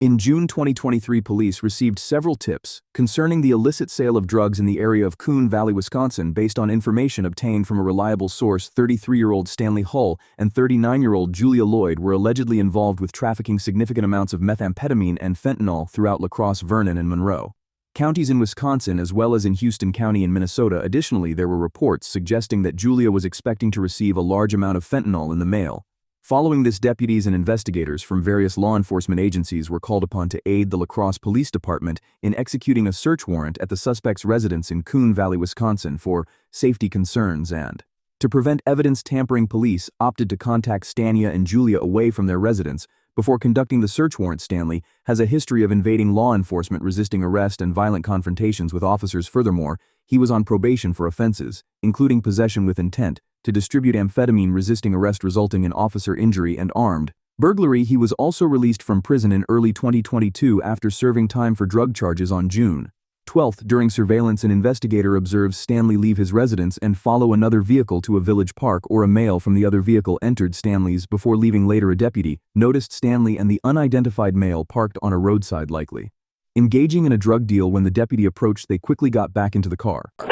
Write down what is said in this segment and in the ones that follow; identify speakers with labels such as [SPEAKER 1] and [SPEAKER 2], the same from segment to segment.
[SPEAKER 1] In June 2023, police received several tips concerning the illicit sale of drugs in the area of Coon Valley, Wisconsin, based on information obtained from a reliable source. 33-year-old Stanley Hull and 39-year-old Julia Lloyd were allegedly involved with trafficking significant amounts of methamphetamine and fentanyl throughout La Crosse, Vernon, and Monroe counties in Wisconsin, as well as in Houston County in Minnesota. Additionally, there were reports suggesting that Julia was expecting to receive a large amount of fentanyl in the mail. Following this, deputies and investigators from various law enforcement agencies were called upon to aid the La Crosse Police Department in executing a search warrant at the suspect's residence in Coon Valley, Wisconsin for safety concerns and to prevent evidence tampering. Police opted to contact Stania and Julia away from their residence before conducting the search warrant. Stanley has a history of invading law enforcement, resisting arrest, and violent confrontations with officers. Furthermore, he was on probation for offenses, including possession with intent to distribute amphetamine, resisting arrest resulting in officer injury, and armed burglary. He was also released from prison in early 2022 after serving time for drug charges on June 12th. During surveillance, an investigator observes Stanley leave his residence and follow another vehicle to a village park, or a male from the other vehicle entered Stanley's before leaving. Later, a deputy noticed Stanley and the unidentified male parked on a roadside, likely engaging in a drug deal. When the deputy approached, they quickly got back into the car.
[SPEAKER 2] Hey,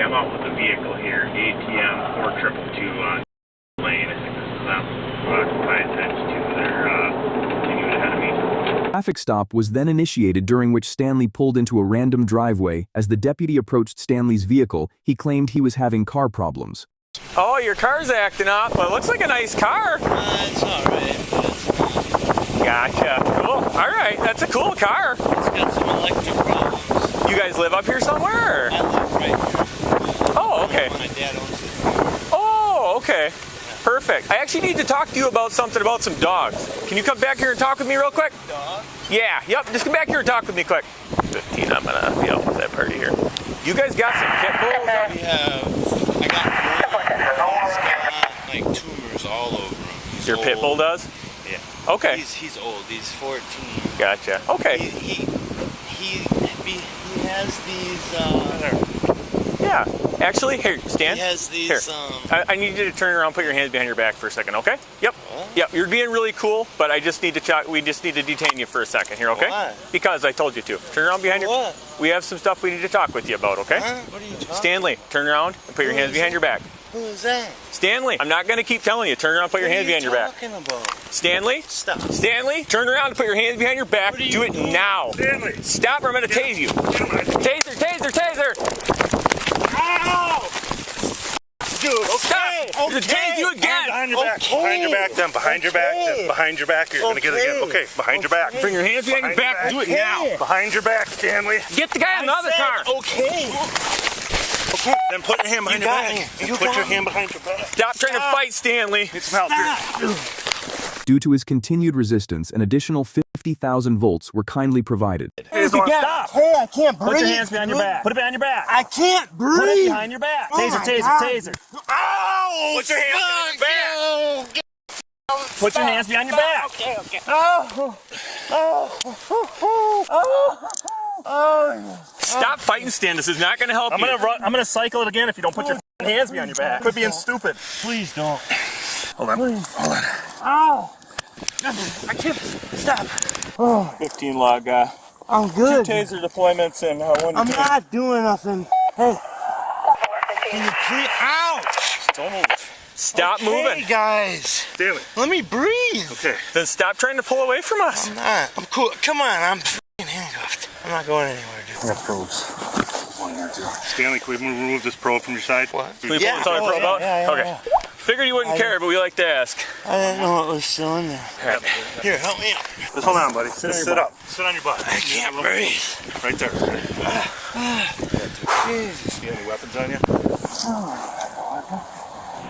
[SPEAKER 2] I'm out with the vehicle here, ATM 4222 lane. I think this is occupied times 2. They're continuing ahead of me.
[SPEAKER 1] A traffic stop was then initiated, during which Stanley pulled into a random driveway. As the deputy approached Stanley's vehicle, he claimed he was having car problems.
[SPEAKER 3] Oh, your car's acting up, but it looks like a nice car.
[SPEAKER 4] It's alright.
[SPEAKER 3] Gotcha. Cool. Alright, that's a cool car.
[SPEAKER 4] It's got some electric problems.
[SPEAKER 3] You guys live up here somewhere? Or?
[SPEAKER 4] I live right here.
[SPEAKER 3] Oh, okay.
[SPEAKER 4] My dad owns it.
[SPEAKER 3] Oh, okay. Perfect. I actually need to talk to you about something about some dogs. Can you come back here and talk with me real quick?
[SPEAKER 4] Dog?
[SPEAKER 3] Yeah, yep. Just come back here and talk with me quick. 15, I'm gonna be out with that party here. You guys got some pit bulls?
[SPEAKER 4] We have, I got one. He's got like tumors all over him. He's
[SPEAKER 3] Your
[SPEAKER 4] old.
[SPEAKER 3] pit bull does?
[SPEAKER 4] Yeah.
[SPEAKER 3] Okay.
[SPEAKER 4] He's old. He's 14.
[SPEAKER 3] Gotcha. Okay.
[SPEAKER 4] He has these,
[SPEAKER 3] Yeah. Actually, here, Stan.
[SPEAKER 4] he has these,
[SPEAKER 3] Here. I need you to turn around, put your hands behind your back for a second, okay? Yep.
[SPEAKER 4] What?
[SPEAKER 3] Yep, you're being really cool, but I just need to we just need to detain you for a second here, okay?
[SPEAKER 4] Why?
[SPEAKER 3] Because I told you to. Turn around behind your...
[SPEAKER 4] What?
[SPEAKER 3] We have some stuff we need to talk with you about, okay?
[SPEAKER 4] Huh? What are you talking
[SPEAKER 3] Stanley, turn around and put your hands behind your back.
[SPEAKER 4] Who is that?
[SPEAKER 3] Stanley, I'm not going to keep telling you. Turn around, put your hands behind your back.
[SPEAKER 4] What are you talking about?
[SPEAKER 3] Stanley?
[SPEAKER 4] Stop.
[SPEAKER 3] Stanley, turn around and put your hands behind your back.
[SPEAKER 4] What are you
[SPEAKER 3] Do it
[SPEAKER 4] doing?
[SPEAKER 3] now.
[SPEAKER 2] Stanley!
[SPEAKER 3] Stop or I'm going to tase you. Taser, taser, taser!
[SPEAKER 2] Ow! Dude, okay.
[SPEAKER 3] Stop! I'm going to tase you again.
[SPEAKER 2] Behind your back.
[SPEAKER 4] Okay.
[SPEAKER 2] Behind your back, then. Behind your back, then. Behind your back. You're going to get it again. Okay, behind your back.
[SPEAKER 3] Bring your hands behind your back. Do it now.
[SPEAKER 2] Behind your back, Stanley.
[SPEAKER 3] Get the guy in the other car.
[SPEAKER 4] Okay.
[SPEAKER 2] Okay. Then put your hand behind your
[SPEAKER 4] got
[SPEAKER 2] back.
[SPEAKER 4] me.
[SPEAKER 2] And
[SPEAKER 4] You
[SPEAKER 2] put
[SPEAKER 4] got
[SPEAKER 2] your
[SPEAKER 4] me.
[SPEAKER 2] hand behind your back.
[SPEAKER 3] Stop trying to fight, Stanley.
[SPEAKER 2] It's not good.
[SPEAKER 1] Due to his continued resistance, an additional 50,000 volts were kindly provided.
[SPEAKER 2] Stop.
[SPEAKER 4] Hey, I can't breathe.
[SPEAKER 5] Put your hands behind your back. Put it behind your back.
[SPEAKER 4] I can't breathe.
[SPEAKER 5] Put it behind your back.
[SPEAKER 4] Oh
[SPEAKER 5] Taser,
[SPEAKER 4] my
[SPEAKER 5] taser,
[SPEAKER 4] God.
[SPEAKER 5] taser.
[SPEAKER 2] Ow! Put your hand behind your back.
[SPEAKER 5] Put your hands behind your back.
[SPEAKER 4] Okay. Oh.
[SPEAKER 3] Stop fighting, Stan. This is not going to help
[SPEAKER 5] I'm
[SPEAKER 3] you.
[SPEAKER 5] gonna run. Cycle it again if you don't put your hands behind your back. Quit being stupid.
[SPEAKER 4] Please don't.
[SPEAKER 2] Hold on.
[SPEAKER 4] Ow. I can't. Stop.
[SPEAKER 5] 15 log.
[SPEAKER 4] I'm good.
[SPEAKER 5] Taser deployments and one.
[SPEAKER 4] I'm not doing nothing. Hey. Can you please? Ouch.
[SPEAKER 5] Don't move.
[SPEAKER 3] Stop moving.
[SPEAKER 4] Hey, guys.
[SPEAKER 2] Stanley.
[SPEAKER 4] Let me breathe.
[SPEAKER 2] Okay.
[SPEAKER 3] Then stop trying to pull away from us.
[SPEAKER 4] I'm not. I'm cool. Come on. I'm f***ing handcuffed. I'm not going anywhere, dude.
[SPEAKER 2] I got probes. Stanley, can we remove this probe from your side?
[SPEAKER 4] What?
[SPEAKER 3] Can we pull this other probe out?
[SPEAKER 4] Yeah,
[SPEAKER 3] Okay. Figured you wouldn't care, but we like to ask.
[SPEAKER 4] I didn't know it was still in there. Here, help me out.
[SPEAKER 2] Just hold on, buddy. Just sit up. Sit on your butt.
[SPEAKER 4] I can't breathe.
[SPEAKER 2] Right there.
[SPEAKER 4] Jesus.
[SPEAKER 2] You have any weapons on you?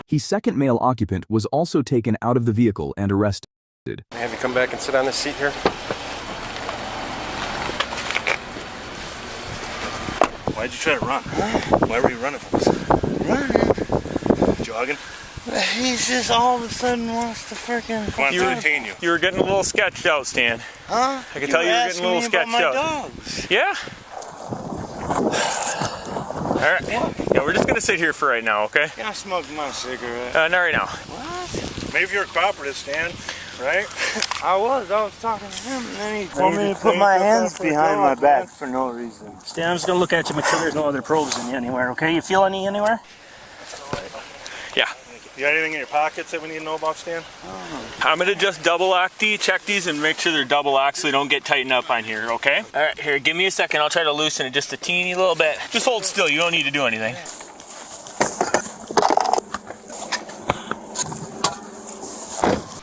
[SPEAKER 1] His second male occupant was also taken out of the vehicle and arrested.
[SPEAKER 6] Have you come back and sit on this seat here?
[SPEAKER 2] Why'd you try to run? Why were you running from us?
[SPEAKER 4] Running.
[SPEAKER 2] Jogging?
[SPEAKER 4] He's just all of a sudden wants to freaking.
[SPEAKER 2] Come on, to detain you.
[SPEAKER 3] You were getting a little sketched out, Stan.
[SPEAKER 4] Huh?
[SPEAKER 3] I can tell you were getting a little sketched out.
[SPEAKER 4] Dogs.
[SPEAKER 3] Yeah? All right. Yeah, we're just going to sit here for right now, okay?
[SPEAKER 4] Yeah, I smoked my cigarette.
[SPEAKER 3] Not right now.
[SPEAKER 4] What?
[SPEAKER 2] Maybe if you're a cooperative, Stan.
[SPEAKER 5] right?
[SPEAKER 4] I was talking to him, and then he told me to put my hands behind my back for no reason.
[SPEAKER 5] Stan, I'm just gonna look at you, make sure there's no other probes in you anywhere, okay? You feel any anywhere?
[SPEAKER 3] Yeah.
[SPEAKER 5] You got anything in your pockets that we need to know about, Stan?
[SPEAKER 3] I'm gonna just double lock check these and make sure they're double locked so they don't get tightened up on here, okay? All right, here, give me a second. I'll try to loosen it just a teeny little bit. Just hold still, you don't need to do anything.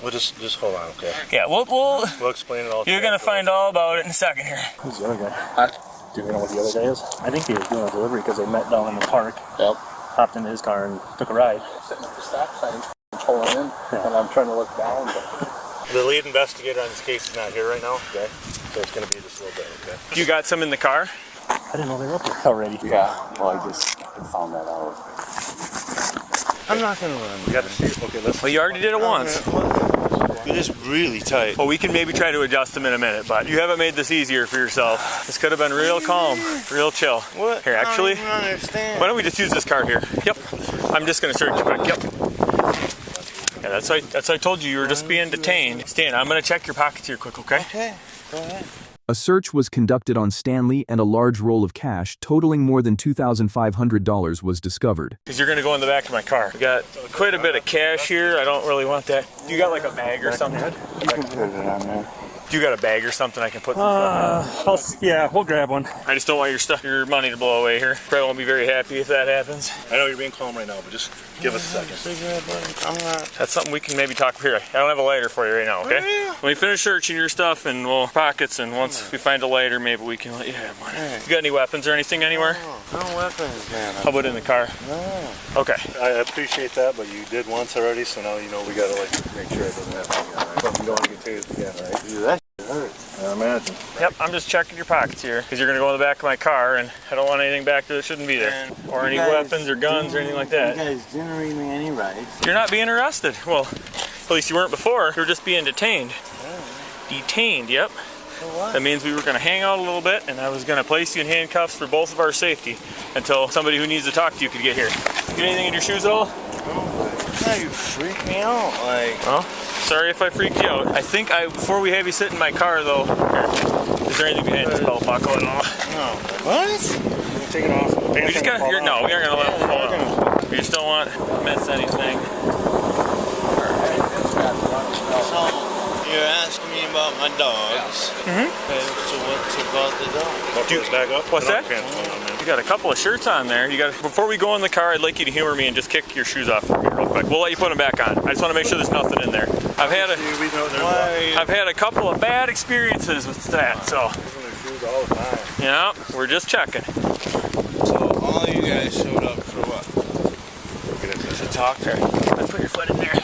[SPEAKER 6] We'll just hold on, okay?
[SPEAKER 3] Yeah, we'll
[SPEAKER 6] explain it all.
[SPEAKER 3] you're gonna find all about it in a second here.
[SPEAKER 5] Who's the other guy? Do you know what the other guy is? I think he was doing a delivery because they met down in the park.
[SPEAKER 6] Yep.
[SPEAKER 5] Hopped into his car and took a ride.
[SPEAKER 6] Sitting at the stop sign, pulling in, and I'm trying to look down. But
[SPEAKER 5] The lead investigator on this case is not here right now. Okay. So it's going to be just a little bit, okay?
[SPEAKER 3] You got some in the car?
[SPEAKER 5] I didn't know they were up here already.
[SPEAKER 6] yeah, well, I just found that out.
[SPEAKER 4] I'm not gonna run.
[SPEAKER 5] You got to see. Okay, let's.
[SPEAKER 3] Well, you already did it once.
[SPEAKER 4] It is really tight.
[SPEAKER 3] Well, we can maybe try to adjust them in a minute, but you haven't made this easier for yourself. This could have been real calm, real chill.
[SPEAKER 4] What?
[SPEAKER 3] Here, actually,
[SPEAKER 4] I don't even understand.
[SPEAKER 3] why don't we just use this car here? Yep. I'm just gonna search you quick. Yep. Yeah, that's why I told you were just being detained. Stan, I'm gonna check your pockets here quick, okay?
[SPEAKER 4] Okay, go ahead.
[SPEAKER 1] A search was conducted on Stanley and a large roll of cash totaling more than $2,500 was discovered.
[SPEAKER 3] Because you're gonna go in the back of my car. We got quite a bit of cash here. I don't really want that. You got like a bag or something?
[SPEAKER 4] You can put it on there.
[SPEAKER 3] You got a bag or something I can put some stuff in?
[SPEAKER 5] Yeah, we'll grab one.
[SPEAKER 3] I just don't want your money to blow away here. Probably won't be very happy if that happens.
[SPEAKER 5] I know you're being calm right now, but just give us a second.
[SPEAKER 4] Cigarette, buddy. I'm not.
[SPEAKER 3] That's something we can maybe talk here. I don't have a lighter for you right now, okay?
[SPEAKER 4] Yeah.
[SPEAKER 3] Let me finish searching your stuff and we'll pockets, and once we find a lighter, maybe we can let you have one. You got any weapons or anything anywhere?
[SPEAKER 4] No weapons, man.
[SPEAKER 3] How about in the car?
[SPEAKER 4] No.
[SPEAKER 3] Okay.
[SPEAKER 5] I appreciate that, but you did once already, so now you know we gotta like make sure it doesn't happen again. Right? But we don't want to get tased again, right?
[SPEAKER 4] Dude, that shit hurts.
[SPEAKER 5] I imagine.
[SPEAKER 3] Yep, I'm just checking your pockets here because you're gonna go in the back of my car, and I don't want anything back there that shouldn't be there,
[SPEAKER 4] And
[SPEAKER 3] or any
[SPEAKER 4] you guys
[SPEAKER 3] weapons or guns or anything like that.
[SPEAKER 4] You guys didn't read me any rights.
[SPEAKER 3] You're not being arrested. Well, at least you weren't before. You're just being detained. Detained, yep.
[SPEAKER 4] For what?
[SPEAKER 3] That means we were going to hang out a little bit, and I was going to place you in handcuffs for both of our safety until somebody who needs to talk to you could get here. Get anything in your shoes at all?
[SPEAKER 4] Yeah, you freak me out. Like,
[SPEAKER 3] Well, sorry if I freaked you out. I think before we have you sit in my car, though, here, is there anything behind this belt buckle at all?
[SPEAKER 4] no. What?
[SPEAKER 5] Take it off.
[SPEAKER 3] We just got here. No, we aren't going to let it fall off. We just don't want to miss anything.
[SPEAKER 4] So, you're asking me about my dogs.
[SPEAKER 3] Mhm.
[SPEAKER 4] Okay, so what's about the dog?
[SPEAKER 5] Dude, back up.
[SPEAKER 3] What's
[SPEAKER 5] Put on
[SPEAKER 3] that?
[SPEAKER 5] your pants, man.
[SPEAKER 3] You got a couple of shirts on there. Before we go in the car, I'd like you to humor me and just kick your shoes off for me real quick. We'll let you put them back on. I just want to make sure there's nothing in there. I've had a couple of bad experiences with that, so
[SPEAKER 5] all the time.
[SPEAKER 3] yeah, we're just checking.
[SPEAKER 4] So, all you guys showed up for what? To talk to me?
[SPEAKER 3] Let's put your foot in there.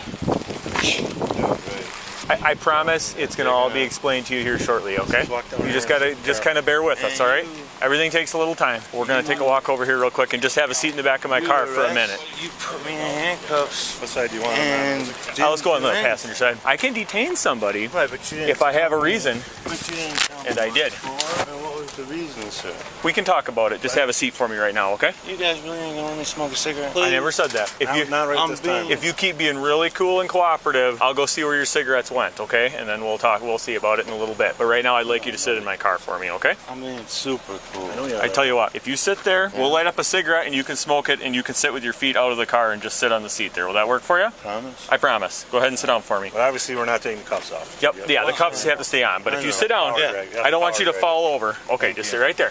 [SPEAKER 3] I promise it's gonna all be explained to you here shortly, okay? You just gotta kind of bear with us, all right? Everything takes a little time. We're gonna take a walk over here real quick and just have a seat in the back of my car for a minute.
[SPEAKER 4] You put me in handcuffs.
[SPEAKER 5] What side do you want
[SPEAKER 4] And
[SPEAKER 5] on that?
[SPEAKER 3] Let's go on the
[SPEAKER 4] didn't
[SPEAKER 3] passenger side. I can detain somebody
[SPEAKER 4] Right, but you didn't.
[SPEAKER 3] if I have a reason,
[SPEAKER 4] But you didn't tell me
[SPEAKER 3] and I did.
[SPEAKER 4] before. And what was the reason, sir?
[SPEAKER 3] We can talk about it. Just have a seat for me right now, okay?
[SPEAKER 4] You guys really ain't gonna let me smoke a cigarette?
[SPEAKER 3] I never said that.
[SPEAKER 5] Not right
[SPEAKER 4] I'm
[SPEAKER 5] this time.
[SPEAKER 4] being-
[SPEAKER 3] If you keep being really cool and cooperative, I'll go see where your cigarettes went, okay? And then we'll talk. We'll see about it in a little bit. But right now, I'd like you to sit in my car for me, okay?
[SPEAKER 4] I'm being super cool.
[SPEAKER 3] I tell you what, if you sit there, we'll light up a cigarette and you can smoke it, and you can sit with your feet out of the car and just sit on the seat there. Will that work for you?
[SPEAKER 5] Promise?
[SPEAKER 3] I promise. Go ahead and sit down for me.
[SPEAKER 5] But obviously we're not taking the cuffs off.
[SPEAKER 3] Yep. Yeah, the cuffs have to stay on. But if you sit down,
[SPEAKER 5] Power drag.
[SPEAKER 3] I don't want you to
[SPEAKER 5] Power drag.
[SPEAKER 3] fall over. Okay, just sit right there.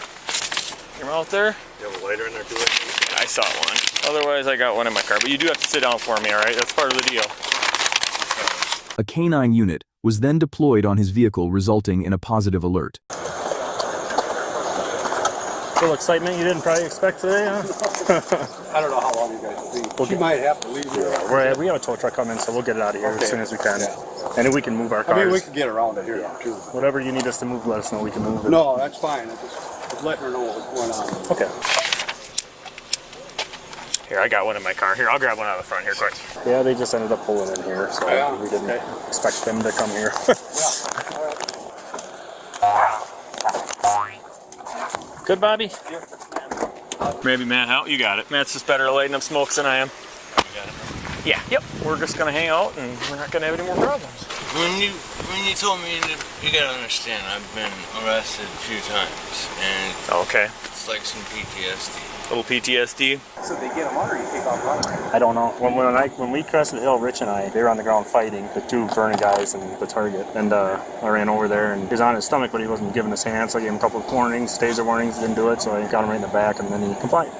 [SPEAKER 3] Your mouth there.
[SPEAKER 5] You have a lighter in there too?
[SPEAKER 3] I saw one. Otherwise, I got one in my car. But you do have to sit down for me, all right? That's part of the deal.
[SPEAKER 1] A canine unit was then deployed on his vehicle, resulting in a positive alert.
[SPEAKER 5] Little excitement you didn't probably expect today, huh?
[SPEAKER 7] I don't know how long you guys will be. She might have to leave here.
[SPEAKER 5] We have a tow truck coming, so we'll get it out of here as soon as we can. And then we can move our
[SPEAKER 7] I
[SPEAKER 5] cars.
[SPEAKER 7] mean, we can get around it here too.
[SPEAKER 5] Whatever you need us to move, let us know. We can move it.
[SPEAKER 7] No, that's fine. I just letting her know what's going on.
[SPEAKER 5] Okay.
[SPEAKER 3] Here, I got one in my car. Here, I'll grab one out of the front here quick.
[SPEAKER 5] Yeah, they just ended up pulling in here, so
[SPEAKER 7] Yeah,
[SPEAKER 5] we didn't
[SPEAKER 7] okay.
[SPEAKER 5] expect them to come here. Good, Bobby?
[SPEAKER 3] Maybe Matt, how? You got it. Matt's just better at lighting up smokes than I am. Yeah, yep. We're just going to hang out, and we're not going to have any more problems.
[SPEAKER 4] When you told me, you gotta understand, I've been arrested a few times, and
[SPEAKER 3] Okay.
[SPEAKER 4] it's like some PTSD.
[SPEAKER 3] Little PTSD.
[SPEAKER 7] So they get them on or you take off running?
[SPEAKER 8] I don't know. When we crossed the hill, Rich and I, they were on the ground fighting, the two Vernon guys and the target. And I ran over there, and he was on his stomach, but he wasn't giving us hands. So I gave him a couple of warnings, taser warnings, didn't do it. So I got him right in the back, and then he complied.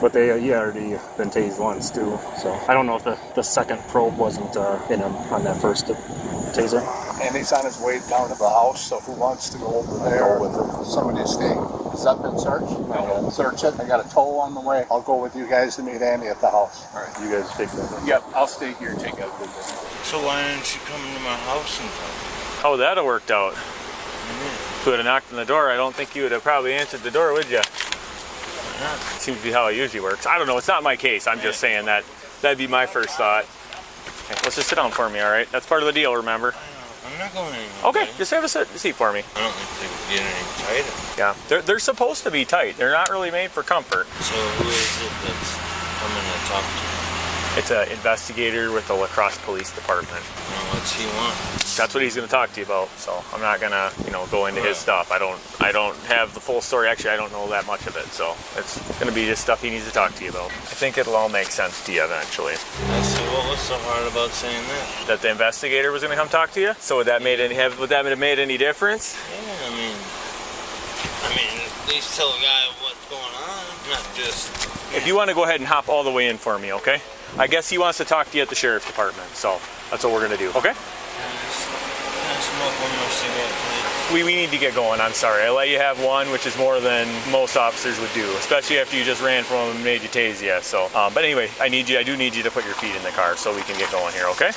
[SPEAKER 8] But he had already been tased once too. So I don't know if the second probe wasn't in him on that first taser.
[SPEAKER 6] And he's on his way down to the house, so who wants to go over there with somebody's thing? Has that been searched? No. Search it. I got a tow on the way. I'll go with you guys to meet Andy at the house.
[SPEAKER 5] All right, you guys take that.
[SPEAKER 7] Yep, I'll stay here and take out the
[SPEAKER 4] So why didn't you come to my house and talk?
[SPEAKER 3] How that'd have worked out. If you would have knocked on the door, I don't think you would have probably answered the door, would you? Seems to be how it usually works. I don't know. It's not my case. I'm just saying that'd be my first thought. Okay, let's just sit down for me, all right? That's part of the deal, remember?
[SPEAKER 4] I'm not going anywhere.
[SPEAKER 3] Okay, just have a seat for me.
[SPEAKER 4] I don't think they would get any tighter.
[SPEAKER 3] Yeah, they're supposed to be tight. They're not really made for comfort.
[SPEAKER 4] So who is it that's coming to talk to you?
[SPEAKER 3] It's an investigator with the La Crosse Police Department.
[SPEAKER 4] What's he want?
[SPEAKER 3] That's what he's going to talk to you about. So I'm not going to, go into his stuff. I don't have the full story. Actually, I don't know that much of it. So it's going to be just stuff he needs to talk to you about. I think it'll all make sense to you eventually.
[SPEAKER 4] I see. What was so hard about saying that?
[SPEAKER 3] That the investigator was going to come talk to you. So would that have made any difference?
[SPEAKER 4] Yeah, I mean, at least tell a guy what's going on, not just.
[SPEAKER 3] If you want to go ahead and hop all the way in for me, okay? I guess he wants to talk to you at the sheriff's department. So that's what we're going to do, okay?
[SPEAKER 4] Can I smoke one more cigarette, please?
[SPEAKER 3] We need to get going. I'm sorry. I let you have one, which is more than most officers would do, especially after you just ran from them and made you tase you. So, but anyway, I do need you to put your feet in the car so we can get going here, okay?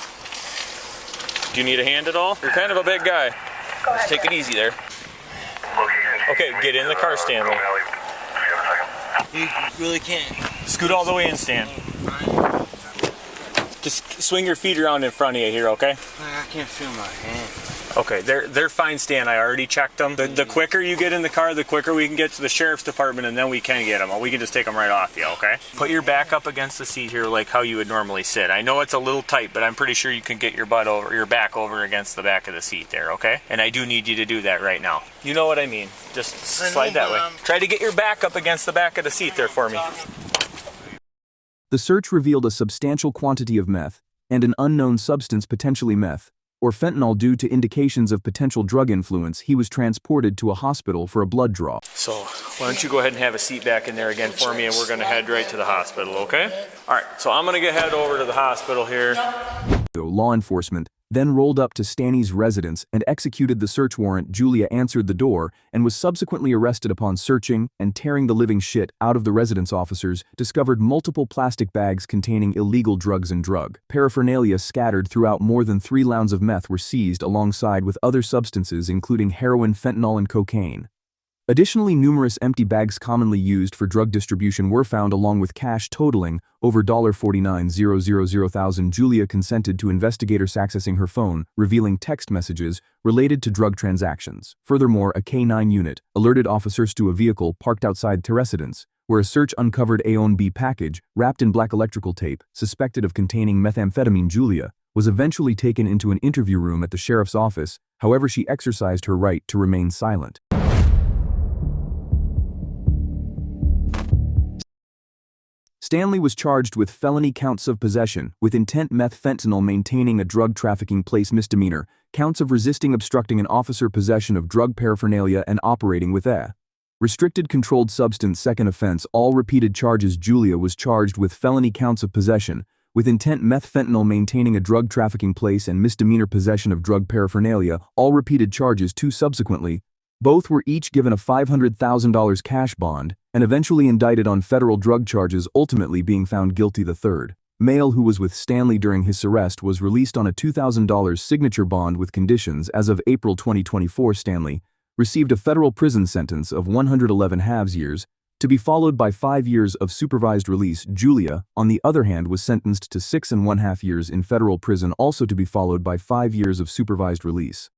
[SPEAKER 3] Do you need a hand at all? You're kind of a big guy. Just take it easy there. Okay, get in the car, Stanley.
[SPEAKER 4] You really can't.
[SPEAKER 3] Scoot all the way in, Stan. Just swing your feet around in front of you here, okay?
[SPEAKER 4] I can't feel my hand.
[SPEAKER 3] Okay, they're fine, Stan. I already checked them. The quicker you get in the car, the quicker we can get to the sheriff's department, and then we can get them. We can just take them right off you, okay? Put your back up against the seat here like how you would normally sit. I know it's a little tight, but I'm pretty sure you can get your back over against the back of the seat there, okay? And I do need you to do that right now. You know what I mean. Just slide that way. Try to get your back up against the back of the seat there for me.
[SPEAKER 1] The search revealed a substantial quantity of meth and an unknown substance, potentially meth, or fentanyl. Due to indications of potential drug influence, he was transported to a hospital for a blood draw.
[SPEAKER 3] So why don't you go ahead and have a seat back in there again for me, and we're going to head right to the hospital, okay? All right, so I'm going to head over to the hospital here.
[SPEAKER 1] Law enforcement then rolled up to Stanley's residence and executed the search warrant. Julia answered the door and was subsequently arrested upon searching and tearing the living shit out of the residence. Officers discovered multiple plastic bags containing illegal drugs and drug paraphernalia scattered throughout. More than 3 pounds of meth were seized alongside with other substances including heroin, fentanyl, and cocaine. Additionally, numerous empty bags commonly used for drug distribution were found, along with cash totaling over $49,000. Julia consented to investigators accessing her phone, revealing text messages related to drug transactions. Furthermore, a K-9 unit alerted officers to a vehicle parked outside the residence, where a search uncovered a ONB package wrapped in black electrical tape, suspected of containing methamphetamine. Julia was eventually taken into an interview room at the sheriff's office. However, she exercised her right to remain silent. Stanley was charged with felony counts of possession with intent, meth, fentanyl, maintaining a drug trafficking place misdemeanor, counts of resisting obstructing an officer, possession of drug paraphernalia, and operating with a restricted controlled substance, second offense, all repeated charges. Julia was charged with felony counts of possession with intent, meth, fentanyl, maintaining a drug trafficking place, and misdemeanor possession of drug paraphernalia, all repeated charges. 2 subsequently. Both were each given a $500,000 cash bond and eventually indicted on federal drug charges, ultimately being found guilty. The third male, who was with Stanley during his arrest, was released on a $2,000 signature bond with conditions. As of April 2024, Stanley received a federal prison sentence of 111 halves years, to be followed by 5 years of supervised release. Julia, on the other hand, was sentenced to 6.5 years in federal prison, also to be followed by 5 years of supervised release.